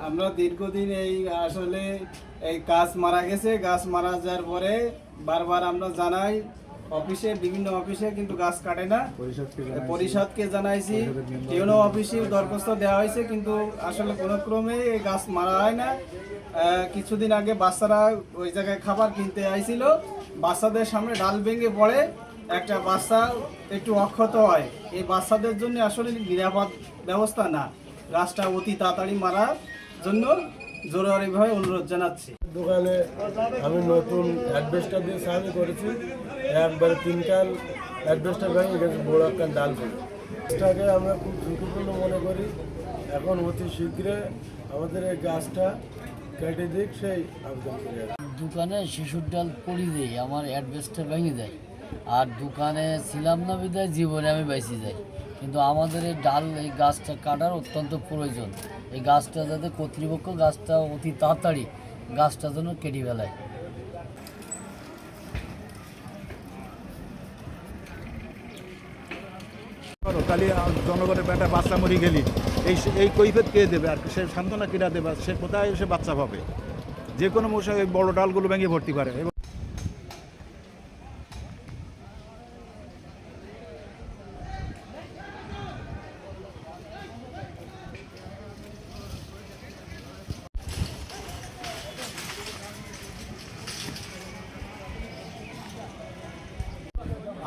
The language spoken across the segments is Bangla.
আমরা দীর্ঘদিন আসলে এই গাছ মারা গেছে। গাছ মারা যাওয়ার পরে বারবার আমরা জানাই অফিসে, বিভিন্ন অফিসে, কিন্তু গাছ কাটে না। পরিষদকে জানাইছি, ইউনো অফিসে দরখাস্ত দেওয়া হয়েছে, কিন্তু আসলে কোনো ক্রমে এই গাছ মারা হয় না। কিছুদিন আগে বাচ্চারা ওই জায়গায় খাবার কিনতে আইছিল, বাচ্চাদের সামনে ডাল ভেঙে পড়ে, একটা বাচ্চা একটু অক্ষত হয়। এই বাচ্চাদের জন্য আসলে নিরাপদ ব্যবস্থা না, গাছটা অতি তাড়াতাড়ি মারার জন্য জরুরিভাবে অনুরোধ জানাচ্ছি। দোকানে আমি নতুন অ্যাডভেস্টার দিয়ে সাহায্য করেছি, একবারে 3 কান অ্যাডভেস্টার ভেঙে গেছে, বড় একটা ডাল ভেঙে। এটাকে আমরা খুব ঝুঁকিপূর্ণ মনে করি। এখন অতি শীঘ্রে আমাদের এই গাছটা কেটে দিক সেই আবেদন করি। দোকানে শিশুর ডাল পড়ি দেয়, আমার অ্যাডভেস্টার ভেঙে যায়। আর দোকানে ছিলাম না বিদায় জীবনে আমি বেঁচে যাই। কিন্তু আমাদের এই ডাল, এই গাছটা কাটার অত্যন্ত প্রয়োজন। এই গাছটা যাতে কর্তৃপক্ষ গাছটা অতি তাড়াতাড়ি গাছটা যেন কেটে ফেলায়। তাহলে জনগণের পেটে বাচ্চা মরি গেলি এই কৈফিয়ত কে দেবে? আর সে সান্ত্বনা কিনা দেবে? সে কোথায় সে বাচ্চা পাবে? যে কোনো মশাই বড় ডালগুলো ভেঙে ভর্তি পারে।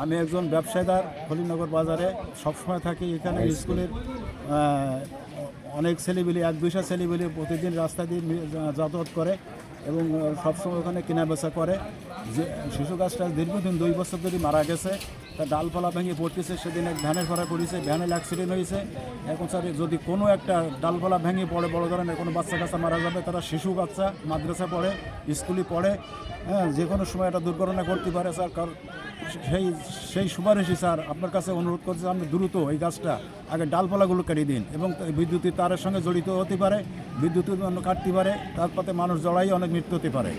আমি একজন ব্যবসায়ীদার, খলিনগর বাজারে সবসময় থাকি। এখানে স্কুলের অনেক ছেলেপিলে, 1-2টা ছেলেপিলে প্রতিদিন রাস্তা দিয়ে যাতায়াত করে এবং সবসময় ওখানে কেনাবেচা করে। যে শিশু গাছটা দীর্ঘদিন 2 বছর ধরে মারা গেছে, তার ডালপালা ভেঙে পড়তেছে। সেদিন এক ভ্যানের ভাড়া পড়েছে, ভ্যানের অ্যাক্সিডেন্ট হয়েছে। এখন স্যার যদি কোনো একটা ডালপালা ভেঙে পড়ে, বড় ধরনের কোনো বাচ্চা কাচ্চা মারা যাবে, তারা শিশু বাচ্চা মাদ্রাসা পড়ে, স্কুলে পড়ে, হ্যাঁ, যে কোনো সময় একটা দুর্ঘটনা করতে পারে স্যার। কারণ সেই সুপারিশই স্যার আপনার কাছে অনুরোধ করছে, আপনি দ্রুত এই গাছটা আগে ডালপালাগুলো কেটে দিন। এবং বিদ্যুতের তারের সঙ্গে জড়িত হতে পারে, বিদ্যুতের জন্য কাটতে পারে, তারপরে মানুষ জড়াই অনেক মৃত্যু হতে পারে।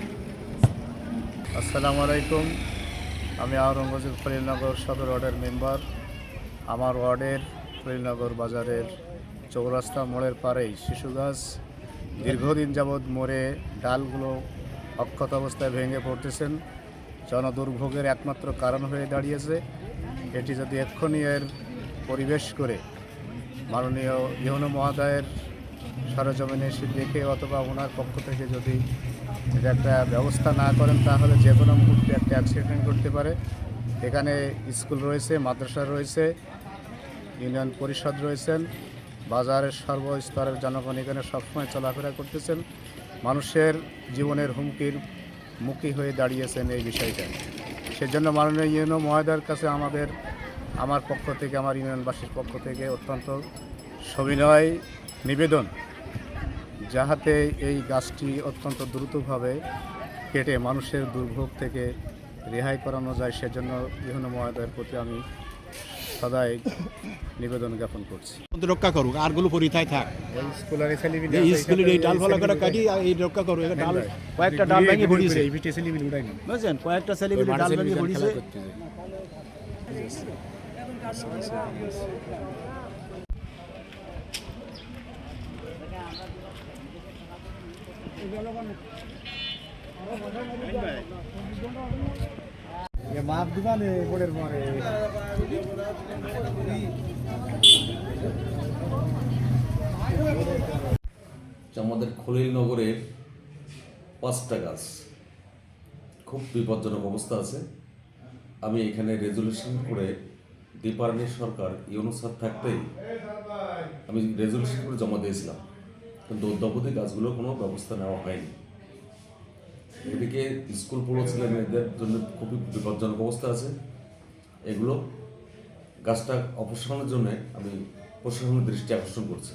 আসসালামু আলাইকুম। আমি আওরঙ্গজেব খলিলনগর সদর ওয়ার্ডের মেম্বার। আমার ওয়ার্ডের খলিলনগর বাজারের চৌরাস্তা মোড়ের পাড়েই শিশু গাছ দীর্ঘদিন যাবৎ মরে ডালগুলো অক্ষত অবস্থায় ভেঙে পড়তেছেন। জনদুর্ভোগের একমাত্র কারণ হয়ে দাঁড়িয়েছে। এটি যদি এক্ষুনি এর পরিবেশ করে মাননীয় ইউনো মহোদয়ের সরজমিনে এসে দেখে অথবা ওনার পক্ষ থেকে যদি এটা একটা ব্যবস্থা না করেন, তাহলে যে কোনো মুহূর্তে একটা অ্যাক্সিডেন্ট করতে পারে। এখানে স্কুল রয়েছে, মাদ্রাসা রয়েছে, ইউনিয়ন পরিষদ রয়েছেন, বাজারের সর্বস্তরের জনগণ এখানে সবসময় চলাফেরা করতেছেন। মানুষের জীবনের হুমকির মুখী হয়ে দাঁড়িয়েছেন এই বিষয়টা। সেজন্য মাননীয় ইউনো মহোদয়ের কাছে আমার পক্ষ থেকে, আমার ইউনিয়নবাসীর পক্ষ থেকে অত্যন্ত সবিনয় নিবেদন, যাহাতে এই গাছটি অত্যন্ত দ্রুতভাবে কেটে মানুষের দুর্ভোগ থেকে রেহাই করানো যায়। সেজন্য ইউনো মহোদয়ের প্রতি আমি সদাই নিবেদন জ্ঞাপন করছি। রক্ষা করুক, আরগুলো পরিথায় থাক। স্কুলের স্কুলের এই ডালপালা করে কাটি এই রক্ষা করুক। ডাল কয়েকটা ডাল ভেঙে পড়িয়েছে, বুঝছেন, কয়েকটা ছেলেপিলে ডাল ভেঙে পড়িয়েছে। মাপ দিবানে বোর্ডের পরে আমাদের খলিলনগরের 5টা গাছ খুব বিপজ্জনক অবস্থা আছে। আমি এখানে রেজুলেশন করে ডিপার্টমেন্ট সরকার ইউনো স্যার থাকতেই আমি রেজুলেশন করে জমা দিয়েছিলাম, কিন্তু অদ্যাবধি গাছগুলোর কোনো ব্যবস্থা নেওয়া হয়নি। এদিকে স্কুল পড়ো ছেলে মেয়েদের জন্য খুবই বিপজ্জনক অবস্থা আছে। এগুলো গাছটা অপসারণের জন্য আমি প্রশাসনের দৃষ্টি আকর্ষণ করছি।